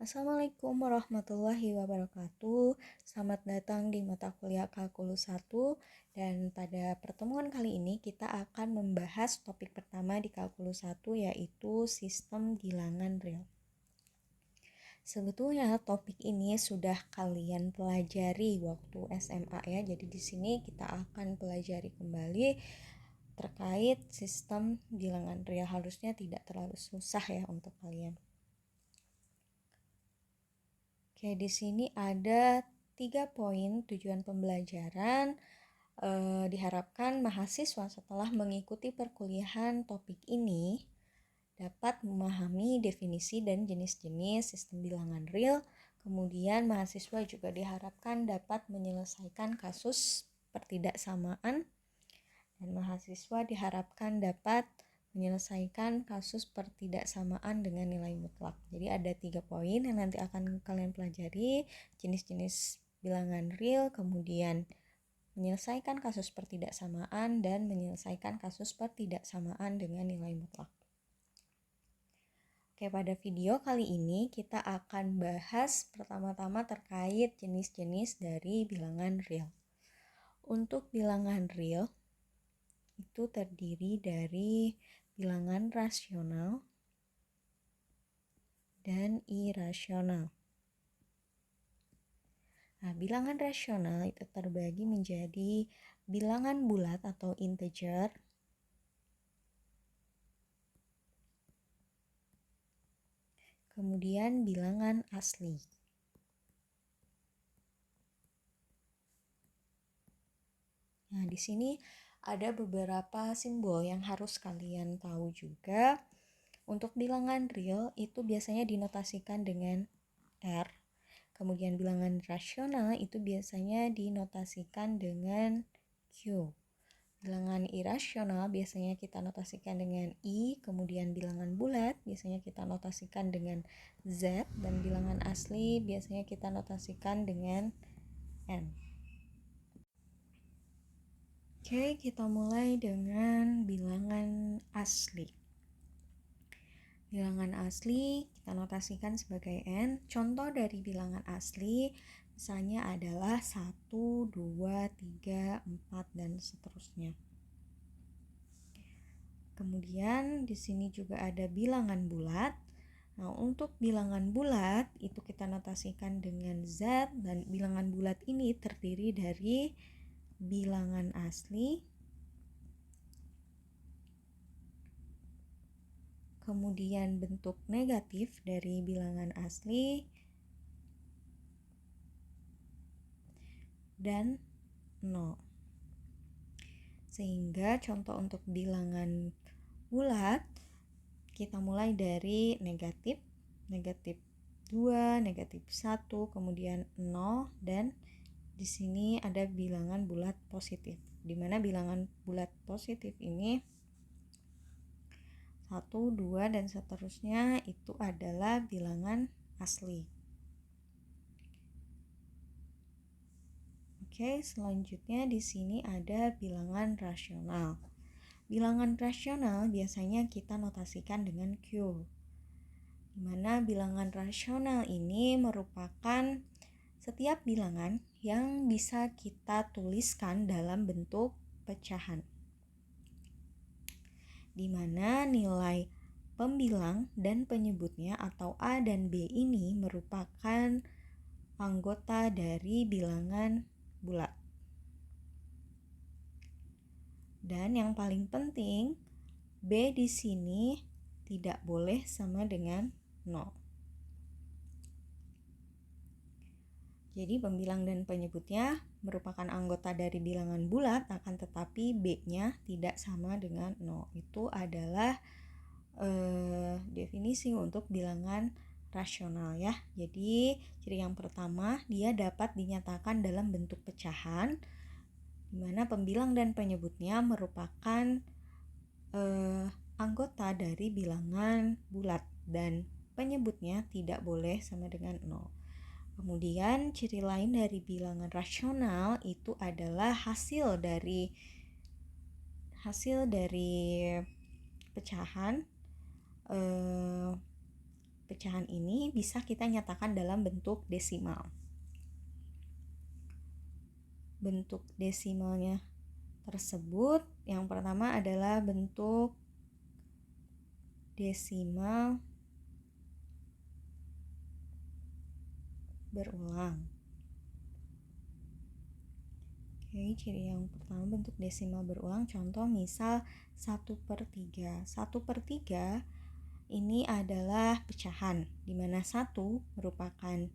Assalamualaikum warahmatullahi wabarakatuh. Selamat datang di mata kuliah Kalkulus 1 dan pada pertemuan kali ini kita akan membahas topik pertama di Kalkulus 1 yaitu sistem bilangan real. Sebetulnya topik ini sudah kalian pelajari waktu SMA ya. Jadi di sini kita akan pelajari kembali terkait sistem bilangan real. Harusnya tidak terlalu susah ya untuk kalian. Oke, di sini ada 3 poin tujuan pembelajaran. Diharapkan mahasiswa setelah mengikuti perkuliahan topik ini dapat memahami definisi dan jenis-jenis sistem bilangan real. Kemudian mahasiswa juga diharapkan dapat menyelesaikan kasus pertidaksamaan dan mahasiswa diharapkan dapat menyelesaikan kasus pertidaksamaan dengan nilai mutlak. Jadi ada 3 poin yang nanti akan kalian pelajari, jenis-jenis bilangan real, kemudian menyelesaikan kasus pertidaksamaan, dan menyelesaikan kasus pertidaksamaan dengan nilai mutlak. Oke, pada video kali ini kita akan bahas pertama-tama terkait jenis-jenis dari bilangan real. Untuk bilangan real, itu terdiri dari bilangan rasional dan irasional. Nah, bilangan rasional itu terbagi menjadi bilangan bulat atau integer, kemudian bilangan asli. Nah, di sini ada beberapa simbol yang harus kalian tahu juga. Untuk bilangan real itu biasanya dinotasikan dengan R. Kemudian bilangan rasional itu biasanya dinotasikan dengan Q. Bilangan irasional biasanya kita notasikan dengan I. Kemudian bilangan bulat biasanya kita notasikan dengan Z. Dan bilangan asli biasanya kita notasikan dengan N. Oke, kita mulai dengan bilangan asli. Bilangan asli kita notasikan sebagai N. Contoh dari bilangan asli misalnya adalah 1, 2, 3, 4, dan seterusnya. Kemudian di sini juga ada bilangan bulat. Nah, untuk bilangan bulat itu kita notasikan dengan Z, dan bilangan bulat ini terdiri dari bilangan asli, kemudian bentuk negatif dari bilangan asli, dan 0. Sehingga contoh untuk bilangan bulat kita mulai dari negatif 2, negatif 1, kemudian 0, dan di sini ada bilangan bulat positif, di mana bilangan bulat positif ini 1, 2, dan seterusnya itu adalah bilangan asli. Oke, selanjutnya di sini ada bilangan rasional. Bilangan rasional biasanya kita notasikan dengan Q, di mana bilangan rasional ini merupakan setiap bilangan yang bisa kita tuliskan dalam bentuk pecahan, di mana nilai pembilang dan penyebutnya atau A dan B ini merupakan anggota dari bilangan bulat. Dan yang paling penting, B di sini tidak boleh sama dengan 0. Jadi pembilang dan penyebutnya merupakan anggota dari bilangan bulat, akan tetapi B-nya tidak sama dengan 0. Itu adalah definisi untuk bilangan rasional ya. Jadi ciri yang pertama, dia dapat dinyatakan dalam bentuk pecahan, di mana pembilang dan penyebutnya merupakan anggota dari bilangan bulat dan penyebutnya tidak boleh sama dengan 0. Kemudian ciri lain dari bilangan rasional itu adalah hasil dari pecahan pecahan ini bisa kita nyatakan dalam bentuk desimal. Bentuk desimalnya tersebut yang pertama adalah bentuk desimal berulang. Oke, ciri yang pertama bentuk desimal berulang, contoh misal 1/3. 1/3 ini adalah pecahan, di mana 1 merupakan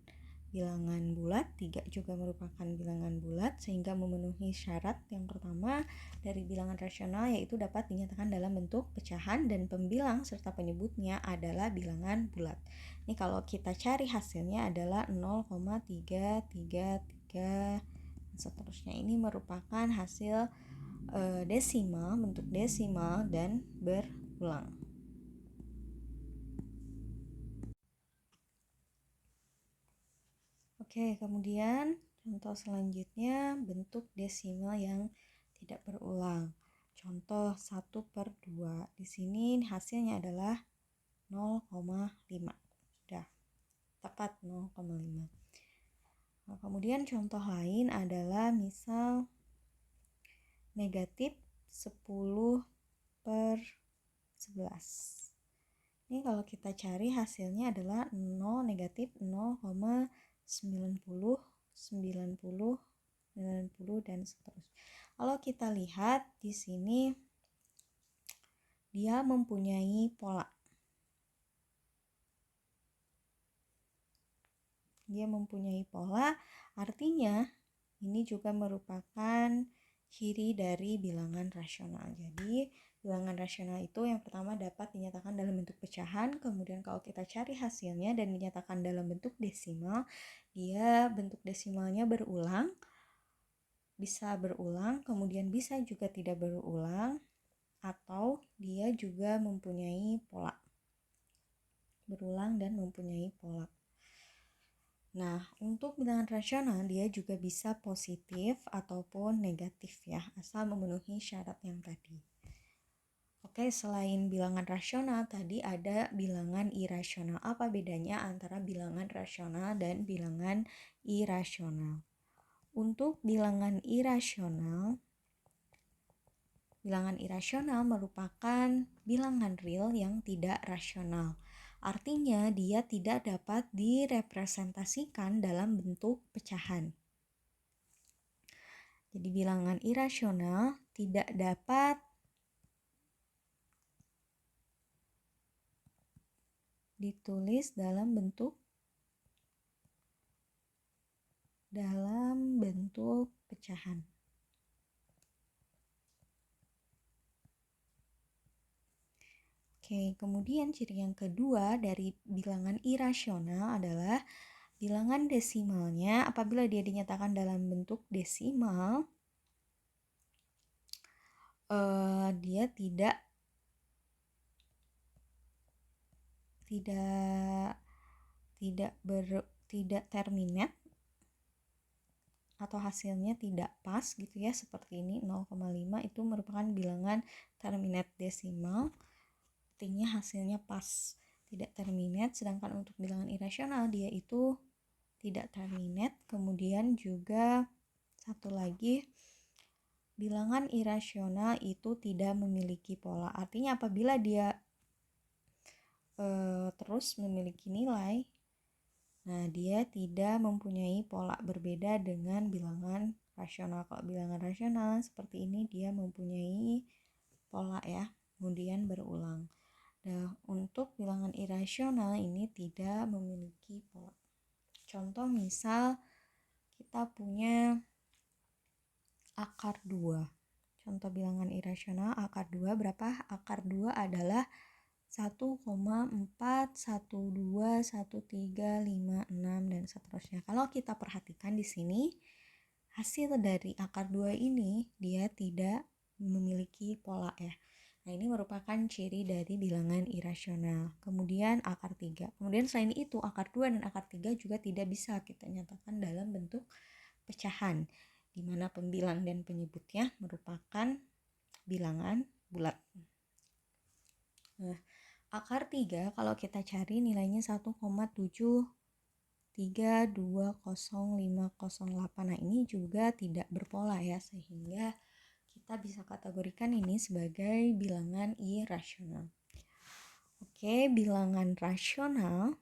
bilangan bulat, 3 juga merupakan bilangan bulat, sehingga memenuhi syarat yang pertama dari bilangan rasional, yaitu dapat dinyatakan dalam bentuk pecahan dan pembilang serta penyebutnya adalah bilangan bulat. Ini kalau kita cari hasilnya adalah 0,333 seterusnya. Ini merupakan hasil desimal, bentuk desimal dan berulang. Oke, kemudian contoh selanjutnya bentuk desimal yang tidak berulang. Contoh 1/2. Di sini hasilnya adalah 0,5. Sudah tepat 0,5. Nah, kemudian contoh lain adalah misal negatif 10/11. Ini kalau kita cari hasilnya adalah 0, negatif 0,90, 90, 90 dan seterusnya. Kalau kita lihat di sini dia mempunyai pola. Dia mempunyai pola, artinya ini juga merupakan ciri dari bilangan rasional. Jadi, bilangan rasional itu yang pertama dapat dinyatakan dalam bentuk pecahan, kemudian kalau kita cari hasilnya dan dinyatakan dalam bentuk desimal, dia bentuk desimalnya berulang, bisa berulang, kemudian bisa juga tidak berulang, atau dia juga mempunyai pola. Berulang dan mempunyai pola. Nah, untuk bilangan rasional dia juga bisa positif ataupun negatif ya, asal memenuhi syarat yang tadi. Oke, selain bilangan rasional tadi ada bilangan irasional. Apa bedanya antara bilangan rasional dan bilangan irasional? Untuk bilangan irasional merupakan bilangan real yang tidak rasional. Artinya dia tidak dapat direpresentasikan dalam bentuk pecahan. Jadi bilangan irasional tidak dapat ditulis dalam bentuk pecahan. Oke, kemudian ciri yang kedua dari bilangan irasional adalah bilangan desimalnya apabila dia dinyatakan dalam bentuk desimal, dia tidak terminate atau hasilnya tidak pas gitu ya, seperti ini 0,5 itu merupakan bilangan terminate desimal, artinya hasilnya pas, tidak terminate. Sedangkan untuk bilangan irasional dia itu tidak terminate. Kemudian juga satu lagi, bilangan irasional itu tidak memiliki pola, artinya apabila dia terus memiliki nilai, nah dia tidak mempunyai pola, berbeda dengan bilangan rasional. Kalau bilangan rasional seperti ini dia mempunyai pola ya, kemudian berulang. Nah, untuk bilangan irasional ini tidak memiliki pola. Contoh misal kita punya akar 2. Contoh bilangan irasional akar 2 berapa? Akar 2 adalah 1,4, 1,2, 1,3, 5,6 dan seterusnya. Kalau kita perhatikan di sini, hasil dari akar 2 ini dia tidak memiliki pola ya. Nah, ini merupakan ciri dari bilangan irasional. Kemudian akar 3. Kemudian selain itu akar 2 dan akar 3 juga tidak bisa kita nyatakan dalam bentuk pecahan, di mana pembilang dan penyebutnya merupakan bilangan bulat. Nah, Akar 3 kalau kita cari nilainya 1,7320508. Nah, ini juga tidak berpola ya, sehingga kita bisa kategorikan ini sebagai bilangan irasional. Oke, bilangan rasional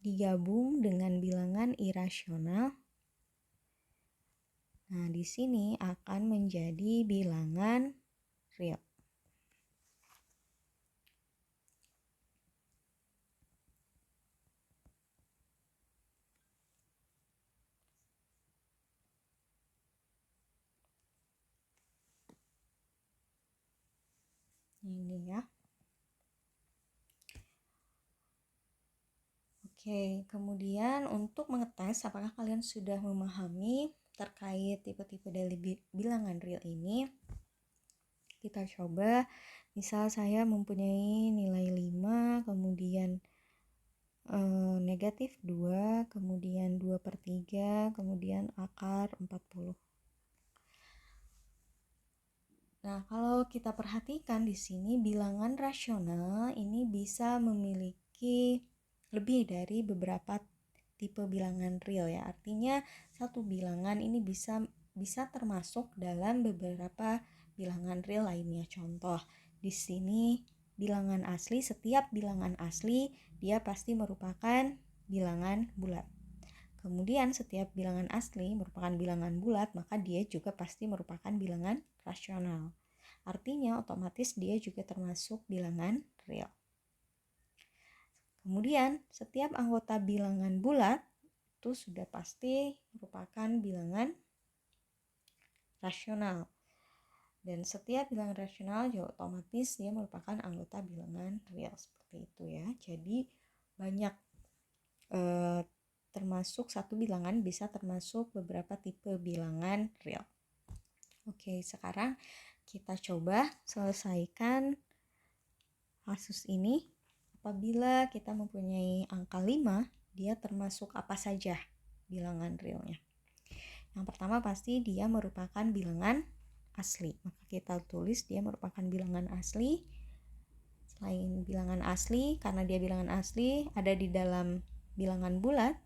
digabung dengan bilangan irasional. Nah, di sini akan menjadi bilangan real. Ini ya. Oke, kemudian untuk mengetes apakah kalian sudah memahami terkait tipe-tipe dari bilangan real ini, kita coba. Misal saya mempunyai nilai 5, kemudian negatif 2, kemudian 2/3, kemudian akar 40. Nah, kalau kita perhatikan di sini bilangan rasional ini bisa memiliki lebih dari beberapa tipe bilangan real ya. Artinya satu bilangan ini bisa termasuk dalam beberapa bilangan real lainnya. Contoh, di sini bilangan asli, setiap bilangan asli dia pasti merupakan bilangan bulat. Kemudian setiap bilangan asli merupakan bilangan bulat, maka dia juga pasti merupakan bilangan rasional. Artinya otomatis dia juga termasuk bilangan real. Kemudian setiap anggota bilangan bulat itu sudah pasti merupakan bilangan rasional. Dan setiap bilangan rasional juga otomatis dia merupakan anggota bilangan real, seperti itu ya. Jadi banyak termasuk satu bilangan bisa termasuk beberapa tipe bilangan real. Oke, sekarang kita coba selesaikan kasus ini. Apabila kita mempunyai angka 5, dia termasuk apa saja bilangan realnya? Yang pertama pasti dia merupakan bilangan asli. Maka kita tulis dia merupakan bilangan asli. Selain bilangan asli, karena dia bilangan asli ada di dalam bilangan bulat,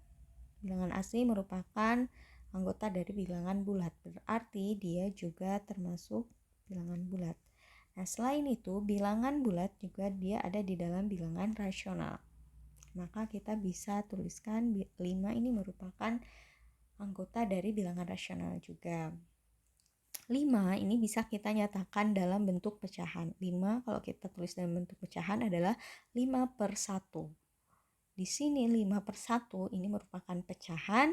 bilangan asli merupakan anggota dari bilangan bulat, berarti dia juga termasuk bilangan bulat. Nah, selain itu bilangan bulat juga dia ada di dalam bilangan rasional. Maka kita bisa tuliskan 5 ini merupakan anggota dari bilangan rasional juga. 5 ini bisa kita nyatakan dalam bentuk pecahan. 5 kalau kita tulis dalam bentuk pecahan adalah 5/1. Di sini 5/1 ini merupakan pecahan,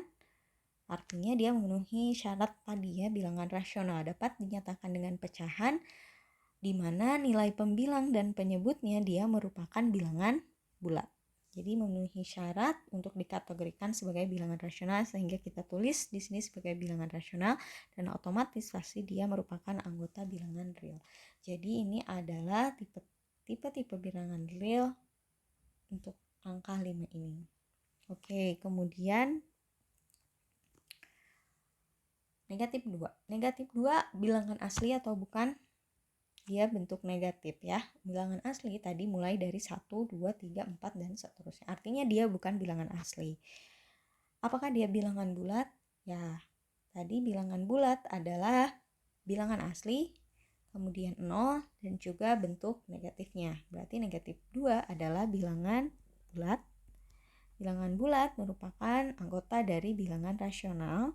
artinya dia memenuhi syarat tadi ya, bilangan rasional dapat dinyatakan dengan pecahan, di mana nilai pembilang dan penyebutnya dia merupakan bilangan bulat. Jadi memenuhi syarat untuk dikategorikan sebagai bilangan rasional, sehingga kita tulis di sini sebagai bilangan rasional dan otomatis pasti dia merupakan anggota bilangan real. Jadi ini adalah tipe-tipe bilangan real untuk angka 5 ini. Oke, kemudian negatif 2. Negatif 2 bilangan asli atau bukan? Dia bentuk negatif ya. Bilangan asli tadi mulai dari 1, 2, 3, 4 dan seterusnya. Artinya dia bukan bilangan asli. Apakah dia bilangan bulat? Ya, tadi bilangan bulat adalah bilangan asli, kemudian 0 dan juga bentuk negatifnya. Berarti negatif 2 adalah bilangan bulat. Bilangan bulat merupakan anggota dari bilangan rasional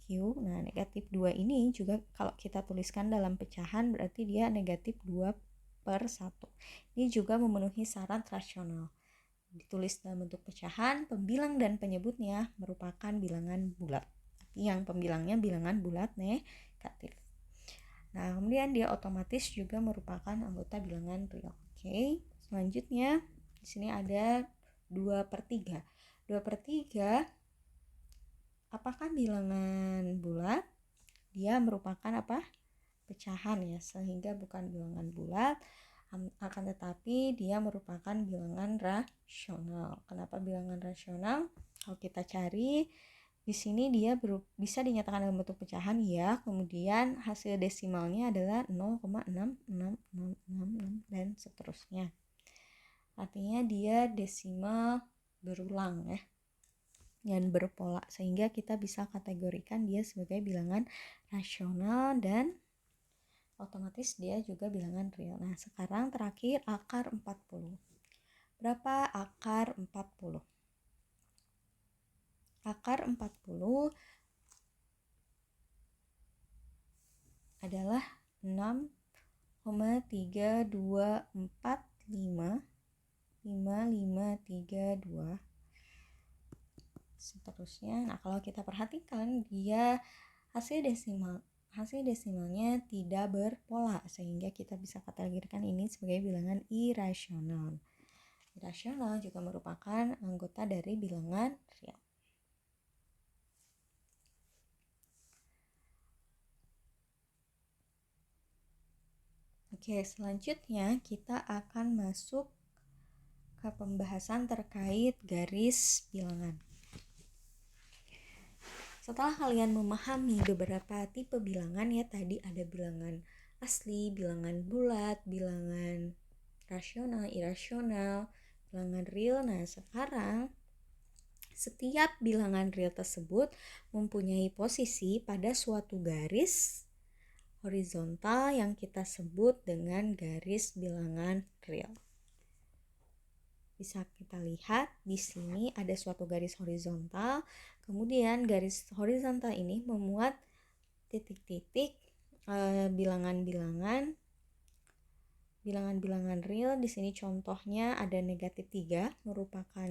Q. Nah, negatif 2 ini juga kalau kita tuliskan dalam pecahan berarti dia negatif 2/1. Ini juga memenuhi syarat rasional. Ditulis dalam bentuk pecahan, pembilang dan penyebutnya merupakan bilangan bulat. Yang pembilangnya bilangan bulat negatif. Nah, kemudian dia otomatis juga merupakan anggota bilangan real. Oke, selanjutnya di sini ada 2/3. 2/3 apakah bilangan bulat? Dia merupakan apa? Pecahan ya, sehingga bukan bilangan bulat, akan tetapi dia merupakan bilangan rasional. Kenapa bilangan rasional? Kalau kita cari Di sini dia bisa dinyatakan dalam bentuk pecahan ya, kemudian hasil desimalnya adalah 0,66666 dan seterusnya. Artinya dia desimal berulang ya, dan berpola, sehingga kita bisa kategorikan dia sebagai bilangan rasional dan otomatis dia juga bilangan real. Nah, sekarang terakhir akar 40. Berapa akar 40? Akar 40 adalah 6,32455532 seterusnya. Nah, kalau kita perhatikan dia hasil desimalnya tidak berpola, sehingga kita bisa kategorikan ini sebagai bilangan irasional. Irasional juga merupakan anggota dari bilangan real. Oke, selanjutnya kita akan masuk ke pembahasan terkait garis bilangan. Setelah kalian memahami beberapa tipe bilangan ya, tadi ada bilangan asli, bilangan bulat, bilangan rasional, irasional, bilangan real. Nah, sekarang setiap bilangan real tersebut mempunyai posisi pada suatu garis horizontal yang kita sebut dengan garis bilangan real. Bisa kita lihat di sini ada suatu garis horizontal, kemudian garis horizontal ini memuat titik-titik bilangan-bilangan real. Di sini contohnya ada negatif 3 merupakan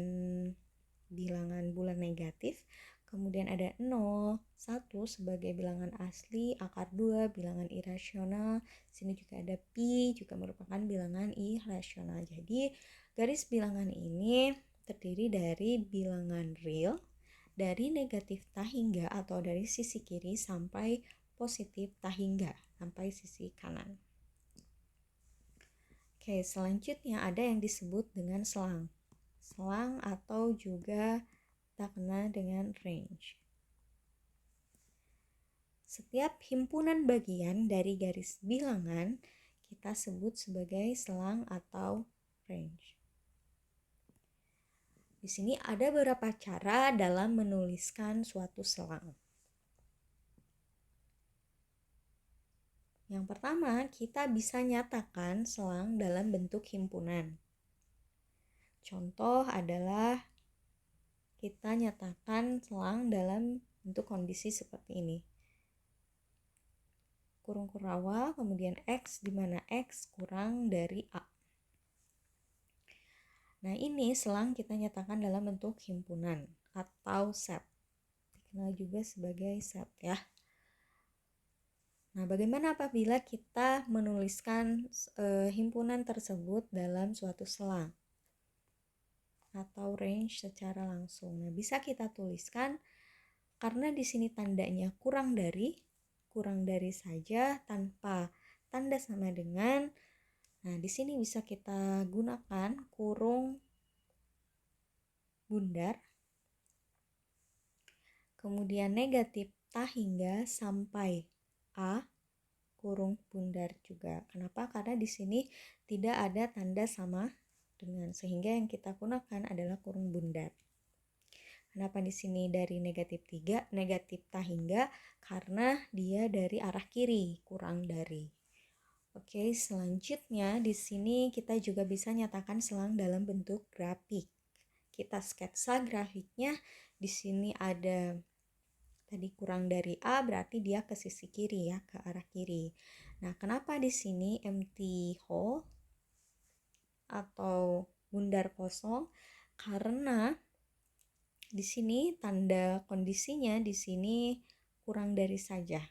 bilangan bulat negatif, kemudian ada 0, 1 sebagai bilangan asli, akar 2 bilangan irasional, sini juga ada pi juga merupakan bilangan irasional. Jadi garis bilangan ini terdiri dari bilangan real dari negatif tak hingga atau dari sisi kiri sampai positif tak hingga sampai sisi kanan. Oke, selanjutnya ada yang disebut dengan selang atau juga kita kenal dengan range. Setiap himpunan bagian dari garis bilangan kita sebut sebagai selang atau range. Di sini ada beberapa cara dalam menuliskan suatu selang. Yang pertama, kita bisa nyatakan selang dalam bentuk himpunan. Contoh adalah kita nyatakan selang dalam bentuk kondisi seperti ini. Kurung kurawal, kemudian X, di mana X kurang dari A. Nah, ini selang kita nyatakan dalam bentuk himpunan atau set. Dikenal juga sebagai set ya. Nah, bagaimana apabila kita menuliskan himpunan tersebut dalam suatu selang atau range secara langsung? Nah, bisa kita tuliskan karena di sini tandanya kurang dari saja tanpa tanda sama dengan. Nah, di sini bisa kita gunakan kurung bundar, kemudian negatif tak hingga sampai A kurung bundar juga. Kenapa? Karena di sini tidak ada tanda sama dengan, sehingga yang kita gunakan adalah kurung bundar. Kenapa di sini dari negatif 3, negatif tak hingga? Karena dia dari arah kiri, kurang dari. Oke, selanjutnya di sini kita juga bisa nyatakan selang dalam bentuk grafik. Kita sketsa grafiknya. Di sini ada tadi kurang dari A, berarti dia ke sisi kiri ya, ke arah kiri. Nah, kenapa di sini empty hole atau bundar kosong? Karena di sini tanda kondisinya di sini kurang dari saja.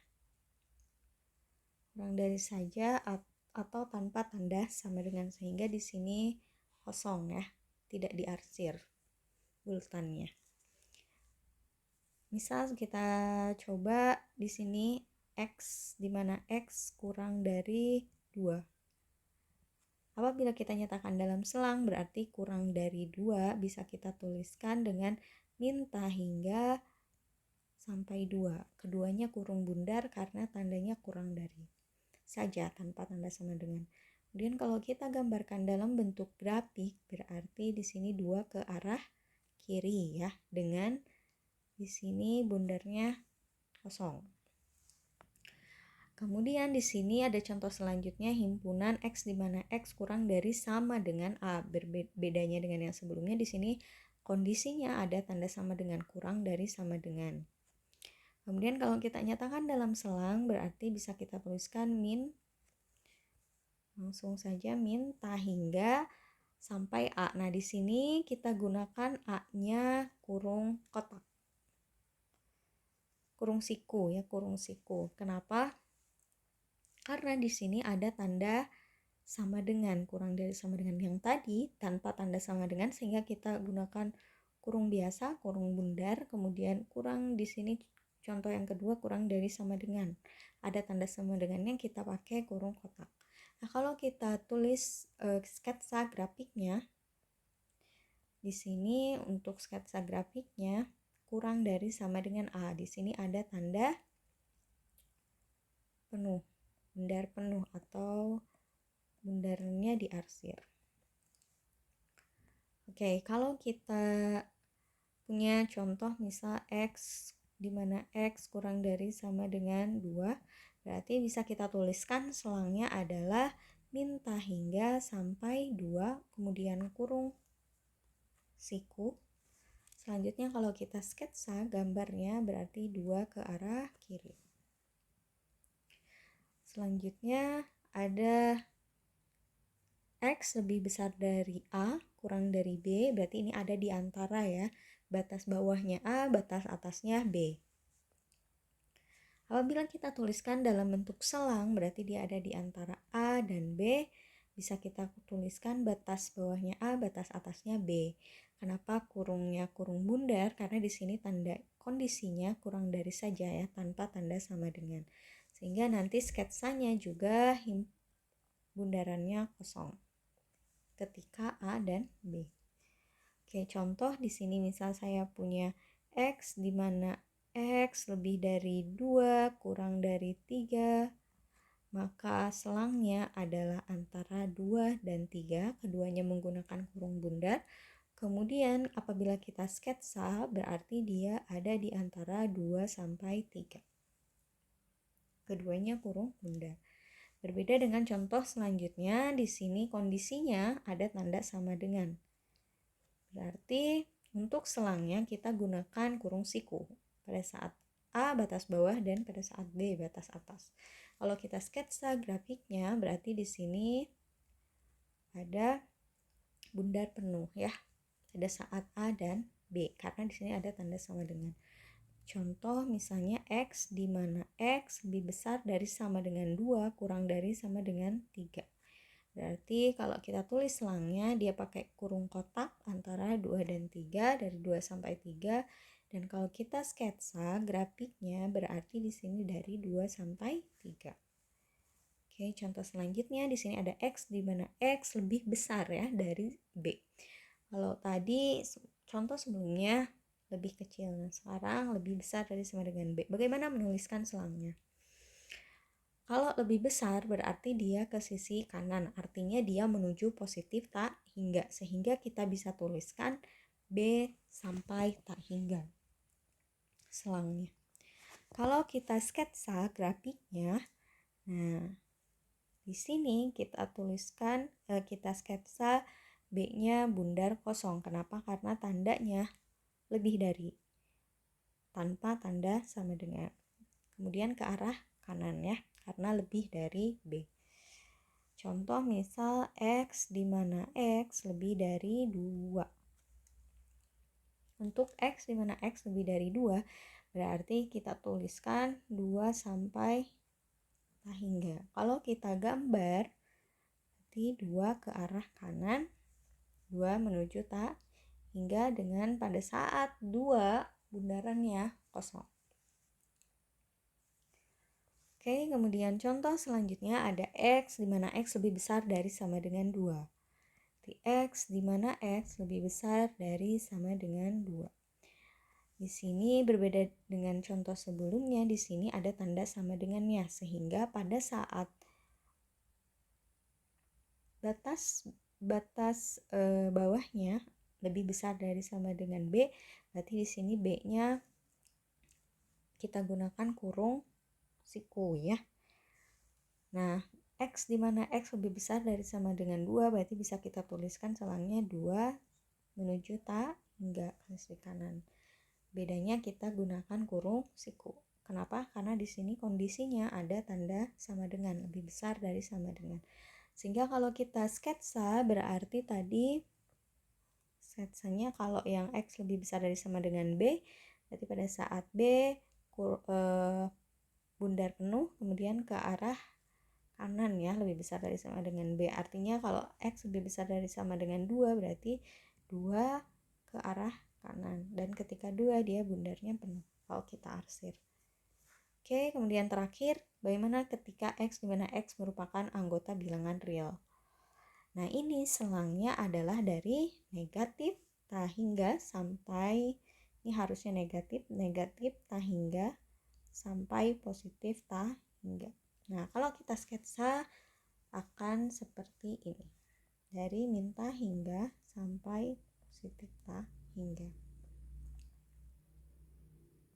Kurang dari saja atau tanpa tanda sama dengan, sehingga di sini kosong ya, tidak diarsir bultannya. Misal kita coba di sini X, di mana X kurang dari 2. Apabila kita nyatakan dalam selang berarti kurang dari 2 bisa kita tuliskan dengan min tak hingga sampai 2. Keduanya kurung bundar karena tandanya kurang dari saja tanpa tanda sama dengan. Kemudian kalau kita gambarkan dalam bentuk grafik, berarti di sini 2 ke arah kiri ya, dengan di sini bundarnya kosong. Kemudian di sini ada contoh selanjutnya, himpunan X di mana X kurang dari sama dengan A. Bedanya dengan yang sebelumnya, di sini kondisinya ada tanda sama dengan kurang dari sama dengan. Kemudian kalau kita nyatakan dalam selang, berarti bisa kita tuliskan min, langsung saja min ta hingga sampai A. Nah, di sini kita gunakan A-nya kurung kotak. Kurung siku ya, kurung siku. Kenapa? Karena di sini ada tanda sama dengan, kurang dari sama dengan yang tadi tanpa tanda sama dengan, sehingga kita gunakan kurung biasa, kurung bundar. Kemudian kurang di sini contoh yang kedua, kurang dari sama dengan. Ada tanda sama dengannya, kita pakai kurung kotak. Nah, kalau kita tulis sketsa grafiknya, di sini untuk sketsa grafiknya kurang dari sama dengan A. Di sini ada tanda penuh, bundar penuh atau bundarnya diarsir. Oke, kalau kita punya contoh misal X di mana X kurang dari sama dengan 2, berarti bisa kita tuliskan selangnya adalah min ta hingga sampai 2, kemudian kurung siku. Selanjutnya kalau kita sketsa gambarnya berarti 2 ke arah kiri. Selanjutnya ada X lebih besar dari A, kurang dari B, berarti ini ada di antara ya. Batas bawahnya A, batas atasnya B. Apabila kita tuliskan dalam bentuk selang, berarti dia ada di antara A dan B. Bisa kita tuliskan batas bawahnya A, batas atasnya B. Kenapa kurungnya kurung bundar? Karena di sini tanda kondisinya kurang dari saja ya, tanpa tanda sama dengan. Sehingga nanti sketsanya juga bundarannya kosong ketika A dan B. Oke, contoh di sini misal saya punya X di mana X lebih dari 2 kurang dari 3, maka selangnya adalah antara 2 dan 3, keduanya menggunakan kurung bundar. Kemudian apabila kita sketsa berarti dia ada di antara 2 sampai 3. Keduanya kurung bundar. Berbeda dengan contoh selanjutnya, di sini kondisinya ada tanda sama dengan. Berarti untuk selangnya kita gunakan kurung siku pada saat A batas bawah dan pada saat B batas atas. Kalau kita sketsa grafiknya berarti di sini ada bundar penuh ya. Pada saat A dan B karena di sini ada tanda sama dengan. Contoh misalnya X di mana X lebih besar dari sama dengan 2 kurang dari sama dengan 3. Berarti kalau kita tulis selangnya dia pakai kurung kotak antara 2 dan 3, dari 2 sampai 3. Dan kalau kita sketsa grafiknya berarti di sini dari 2 sampai 3. Oke, contoh selanjutnya di sini ada X di mana X lebih besar ya dari B. Kalau tadi contoh sebelumnya lebih kecil, nah sekarang lebih besar dari sama dengan B. Bagaimana menuliskan selangnya? Kalau lebih besar berarti dia ke sisi kanan, artinya dia menuju positif tak hingga, sehingga kita bisa tuliskan B sampai tak hingga selangnya. Kalau kita sketsa grafiknya, nah di sini kita tuliskan, kita sketsa B-nya bundar kosong. Kenapa? Karena tandanya lebih dari, tanpa tanda sama dengan. Kemudian ke arah kanan ya, karena lebih dari B. Contoh misal X di mana X lebih dari 2. Untuk X di mana X lebih dari 2, berarti kita tuliskan 2 sampai tak hingga. Kalau kita gambar, berarti 2 ke arah kanan, 2 menuju tak hingga dengan pada saat 2 bundarannya kosong. Oke, kemudian contoh selanjutnya ada X di mana X lebih besar dari sama dengan 2. Di X di mana X lebih besar dari sama dengan 2. Di sini berbeda dengan contoh sebelumnya, di sini ada tanda sama dengannya, sehingga pada saat batas bawahnya lebih besar dari sama dengan B, berarti di sini B-nya kita gunakan kurung siku ya. Nah, X di mana X lebih besar dari sama dengan 2, berarti bisa kita tuliskan selangnya 2 menuju ta hingga garis kanan. Bedanya kita gunakan kurung siku. Kenapa? Karena di sini kondisinya ada tanda sama dengan, lebih besar dari sama dengan. Sehingga kalau kita sketsa berarti tadi sketsanya kalau yang X lebih besar dari sama dengan B, berarti pada saat B bundar penuh kemudian ke arah kanan ya, lebih besar dari sama dengan B. Artinya kalau X lebih besar dari sama dengan 2 berarti 2 ke arah kanan, dan ketika 2 dia bundarnya penuh kalau kita arsir. Oke, kemudian terakhir, bagaimana ketika X di mana X merupakan anggota bilangan real. Nah, ini selangnya adalah dari negatif ta hingga sampai, ini harusnya negatif ta hingga sampai positif ta hingga. Nah, kalau kita sketsa akan seperti ini. Dari min ta hingga sampai positif ta hingga.